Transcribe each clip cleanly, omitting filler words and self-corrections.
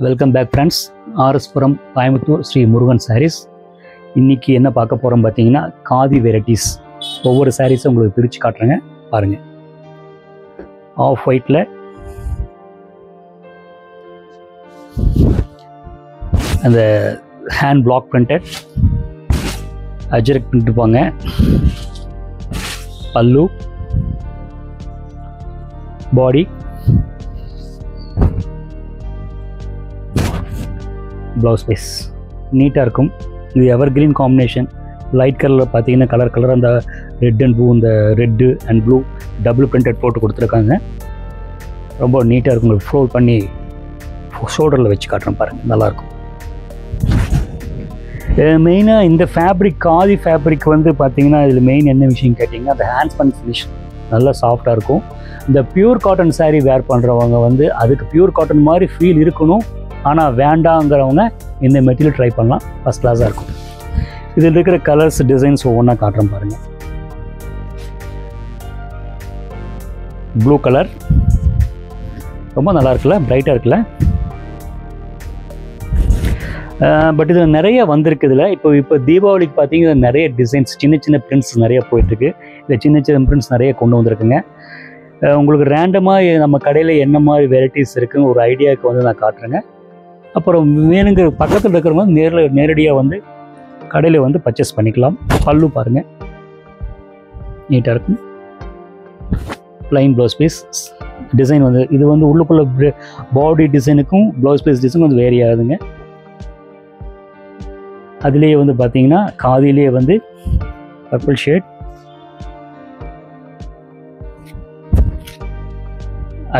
Welcome back friends. RS Puram Coimbatore Shri Murugan saris. இன்றைக்கி என்ன பார்க்க போகிறோம் பார்த்தீங்கன்னா, காதி வெரைட்டிஸ். ஒவ்வொரு சாரீஸும் உங்களுக்கு பிரித்து காட்டுறேங்க, பாருங்கள். ஆஃப் ஒயிட்டில் அந்த hand black printed Ajrak print இருப்பாங்க. பல்லு, பாடி, ப்ளவுஸ் பீஸ் நீட்டாக இருக்கும். இது எவர் கிரீன் காம்பினேஷன். லைட் கலரில் பார்த்தீங்கன்னா கலர் அந்த ரெட் அண்ட் ப்ளூ, இந்த red and blue double printed போட்டு கொடுத்துருக்காங்க. ரொம்ப நீட்டாக இருக்கும். உங்களுக்கு ஃபோல்ட் பண்ணி ஷோல்டரில் வச்சு காட்டுறேன் பாருங்கள், நல்லாயிருக்கும். மெயினாக இந்த ஃபேப்ரிக், காதி ஃபேப்ரிக் வந்து பார்த்தீங்கன்னா இதில் மெயின் என்ன விஷயம் கேட்டிங்கன்னா, அந்த ஹேண்ட்ஸ் பண்ணி ஃபினிஷ் நல்லா சாஃப்டாக இருக்கும். இந்த பியூர் காட்டன் சாரீ வேர் பண்ணுறவங்க வந்து அதுக்கு பியூர் காட்டன் மாதிரி ஃபீல் இருக்கணும், ஆனால் வேண்டாங்கிறவங்க இந்த மெட்டீரியல் ட்ரை பண்ணலாம். ஃபஸ்ட் கிளாஸாக இருக்கும். இதில் இருக்கிற கலர்ஸ், டிசைன்ஸ் ஒவ்வொன்றா காட்டுறேன் பாருங்கள். ப்ளூ கலர் ரொம்ப நல்லா இருக்குல்ல, பிரைட்டாக இருக்குல்ல. பட் இதில் நிறைய வந்திருக்கு. இதில் இப்போ தீபாவளிக்கு பார்த்தீங்கன்னா நிறைய டிசைன்ஸ், சின்ன பிரிண்ட்ஸ் நிறைய போயிட்டுருக்கு. இல்லை சின்ன பிரிண்ட்ஸ் நிறைய கொண்டு வந்திருக்குங்க. உங்களுக்கு ரேண்டமாக நம்ம கடையில் என்ன மாதிரி வெரைட்டிஸ் இருக்குன்னு ஒரு ஐடியாவுக்கு வந்து நான் காட்டுறேங்க. அப்புறம் வேணுங்கிற பக்கத்தில் இருக்கிறவங்க நேரடியாக வந்து கடையில் வந்து பர்ச்சேஸ் பண்ணிக்கலாம். பல்லு பாருங்கள், நீட்டாக இருக்கும். ப்ளைன் ப்ளவுஸ் பீஸ் டிசைன் வந்து இது வந்து உள்ளுக்குள்ள பாடி டிசைனுக்கும் ப்ளவுஸ் பீஸ் டிசைனுக்கும் வந்து வேரி ஆகுதுங்க. அதுலேயே வந்து பார்த்தீங்கன்னா காதிலேயே வந்து பர்பிள் ஷேட்,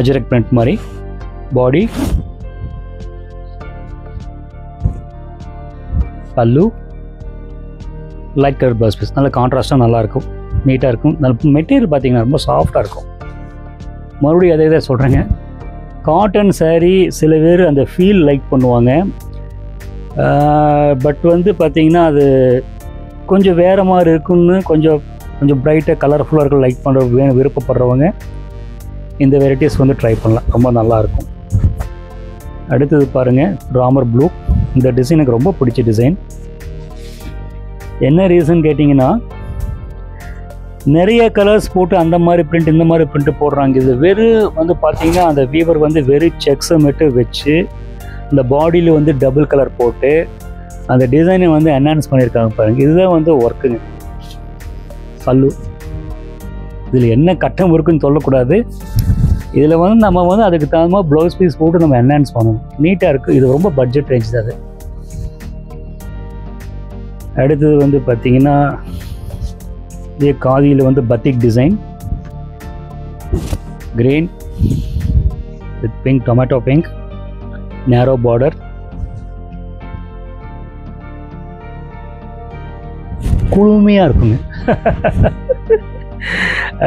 அஜரக் பிரிண்ட் மாதிரி பாடி, பல்லு, லைட் கலர் ப்ளவுஸ் பீஸ். நல்ல கான்ட்ராஸ்ட்டாக நல்லாயிருக்கும், நீட்டாக இருக்கும். நல்ல மெட்டீரியல் பார்த்தீங்கன்னா ரொம்ப சாஃப்டாக இருக்கும். மறுபடியும் அதே தான் சொல்கிறேங்க, காட்டன் சாரீ சில பேர் அந்த ஃபீல் லைக் பண்ணுவாங்க. பட் வந்து பார்த்திங்கன்னா அது கொஞ்சம் வேறு மாதிரி இருக்குன்னு கொஞ்சம் ப்ரைட்டாக கலர்ஃபுல்லாக இருக்க லைக் பண்ணுற விருப்பப்படுறவங்க இந்த வெரைட்டிஸ் வந்து ட்ரை பண்ணலாம். ரொம்ப நல்லாயிருக்கும். அடுத்தது பாருங்கள், ராமர் ப்ளூ. இந்த டிசைன் எனக்கு ரொம்ப பிடிச்ச டிசைன். என்ன ரீசன் கேட்டிங்கன்னா, நிறைய கலர்ஸ் போட்டு அந்த மாதிரி பிரிண்ட் இந்த மாதிரி பிரிண்ட்டு போடுறாங்க. இது வெறும் வந்து பார்த்திங்கன்னா அந்த வீவர் வந்து வெறும் செக்ஸை மட்டும் வச்சு இந்த பாடியில் வந்து டபுள் கலர் போட்டு அந்த டிசைனை வந்து என்ஹான்ஸ் பண்ணியிருக்காங்க பாருங்கள். இதுதான் வந்து ஒர்க்குங்க. பல்லு இதில் என்ன கட்டம் இருக்குன்னு சொல்லக்கூடாது. இதில் வந்து நம்ம வந்து அதுக்கு தகுந்த மாதிரி ப்ளவுஸ் பீஸ் போட்டு நம்ம என்ஹான்ஸ் பண்ணணும். நீட்டாக இருக்குது. இது ரொம்ப பட்ஜெட் ரேஞ்ச் தான் அது. அடுத்தது வந்து பார்த்திங்கன்னா இதே காதியில் வந்து பத்திக் design, green with pink, tomato pink, நேரோ பார்டர், குளுமையாக இருக்குங்க.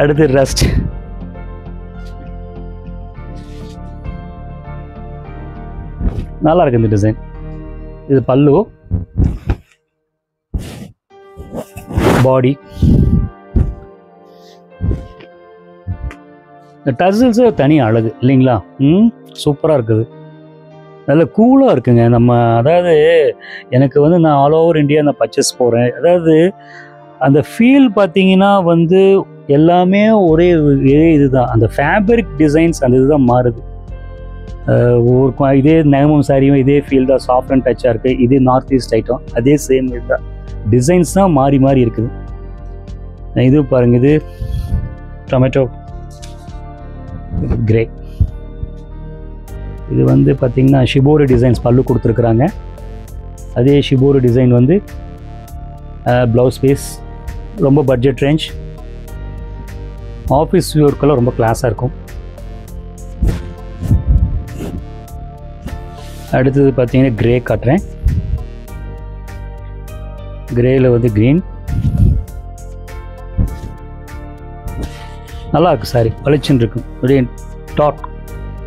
அடுத்து ரஸ்ட். நல்லா இருக்கு இந்த டிசைன். இது பல்லு, பாடி. இந்த டசில்ஸு தனி அழகு இல்லைங்களா? சூப்பராக இருக்குது. நல்ல கூலாக இருக்குங்க. நம்ம அதாவது எனக்கு வந்து நான் ஆல் ஓவர் இந்தியா நான் பர்ச்சேஸ் போகிறேன். அதாவது அந்த ஃபீல் பார்த்தீங்கன்னா வந்து எல்லாமே ஒரே இதுதான். அந்த ஃபேப்ரிக் டிசைன்ஸ் அந்த இதுதான் மாறுது. இதே நகமம் சாரியும் இதே ஃபீல் தான், சாஃப்ட் அண்ட் டச்சாக இருக்குது. இதே நார்த் ஈஸ்ட் ஐட்டம் அதே சேம் இதுதான். டிசைன்ஸ் தான் மாறி இருக்குது. இது பாருங்கள், இது டொமேட்டோ கிரே. இது வந்து பார்த்திங்கன்னா ஷிபோரி டிசைன்ஸ் பல்லு கொடுத்துருக்குறாங்க. அதே ஷிபோரி டிசைன் வந்து ப்ளவுஸ் பீஸ். ரொம்ப பட்ஜெட் ரேஞ்ச். ஆஃபீஸ் வியூர்க்கெல்லாம் ரொம்ப கிளாஸாக இருக்கும். அடுத்தது பார்த்திங்கன்னா கிரே காட்டுறேன். கிரேயில் வந்து க்ரீன். நல்லா இருக்குது சாரி, பளிச்சுன்னு இருக்கும். அப்படியே டாட்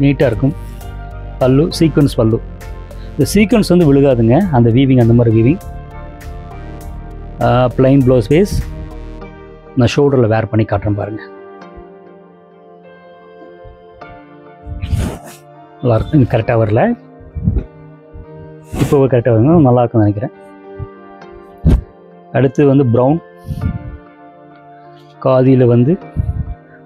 நீட்டாக இருக்கும். பல்லு சீக்வன்ஸ் பல்லு. இந்த சீக்வன்ஸ் வந்து விழுகாதுங்க, அந்த வீவிங் அந்த மாதிரி வீவிங். Plain blouse piece. நான் ஷோல்டரில் வேர் பண்ணி காட்டுறேன் பாருங்கள். நல்லாயிருக்கும். இது கரெக்டாக வரல. இப்போ கரெக்டாக வந்து நல்லா இருக்கும்னு நினைக்கிறேன். அடுத்து வந்து ப்ரௌன் காதியில் வந்து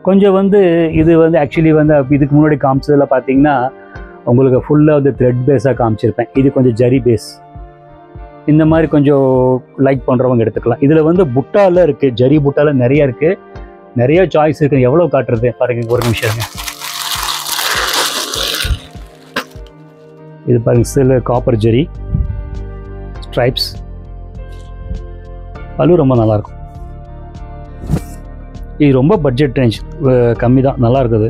கொஞ்சம் வந்து இது வந்து ஆக்சுவலி வந்து இதுக்கு முன்னாடி காமிச்சதில் பார்த்தீங்கன்னா உங்களுக்கு ஃபுல்லாக வந்து த்ரெட் பேஸாக காமிச்சிருப்பேன். இது கொஞ்சம் ஜரி பேஸ். இந்த மாதிரி கொஞ்சம் லைக் பண்ணுறவங்க எடுத்துக்கலாம். இதில் வந்து புட்டாவில் இருக்குது, ஜரி புட்டாவில் நிறைய இருக்குது, நிறைய சாய்ஸ் இருக்குது. எவ்வளோ காட்டுறது பாருங்க, ஒரு நிமிஷம் இருங்க. இது பாருங்க, சில காப்பர் ஜெரி ஸ்ட்ரைப்ஸ், பல்லு ரொம்ப நல்லாயிருக்கும். இது ரொம்ப பட்ஜெட் ரேஞ்ச், கம்மி தான், நல்லா இருக்குது.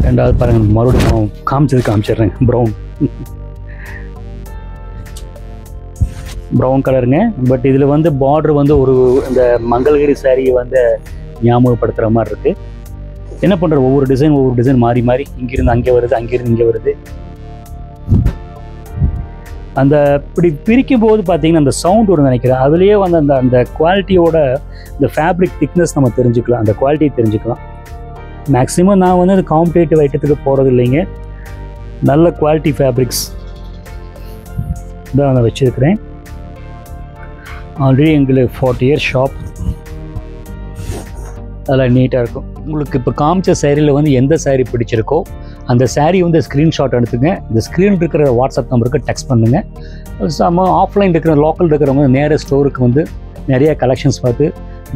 ரெண்டாவது பாருங்கள், மறுபடியும் காமிச்சிடுறேன். ப்ரௌன் கலருங்க. பட் இதில் வந்து பார்டர் வந்து ஒரு இந்த மங்கள்கிரி சாரியை வந்து ஞாபகப்படுத்துகிற மாதிரி இருக்குது. என்ன பண்ணுற, ஒவ்வொரு டிசைன் மாறி மாறி இங்கிருந்து அங்கே வருது, அங்கேருந்து இங்கே வருது. அந்த இப்படி பிரிக்கும் போது பார்த்தீங்கன்னா அந்த சவுண்ட் ஒரு நினைக்கிறேன். அதுலேயே வந்து அந்த குவாலிட்டியோட இந்த ஃபேப்ரிக் திக்னஸ் நம்ம தெரிஞ்சுக்கலாம், அந்த குவாலிட்டியை தெரிஞ்சுக்கலாம். மேக்ஸிமம் நான் வந்து அந்த காம்படேட்டிவ் ஐட்டத்துக்கு போகிறது இல்லைங்க. நல்ல குவாலிட்டி ஃபேப்ரிக்ஸ் தான் நான் வச்சுருக்கிறேன். ஆல்ரெடி எங்களுக்கு 40 இயர்ஸ் ஷாப், அதெல்லாம் நீட்டாக இருக்கும். உங்களுக்கு இப்போ காமிச்ச சேரீயில் வந்து எந்த சேரீ பிடிச்சிருக்கோ அந்த சேரீ வந்து ஸ்க்ரீன்ஷாட் எடுத்துங்க. இந்த ஸ்க்ரீன் இருக்கிற வாட்ஸ்அப் நம்பருக்கு டெக்ஸ்ட் பண்ணுங்கள். நம்ம ஆஃப்லைன் இருக்கிற லோக்கல் இருக்கிறவங்க நேராக ஸ்டோருக்கு வந்து நிறைய கலெக்ஷன்ஸ் பார்த்து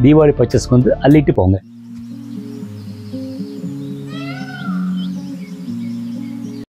தீபாவளி பர்ச்சேஸ்க்கு வந்து அள்ளிட்டு போங்க.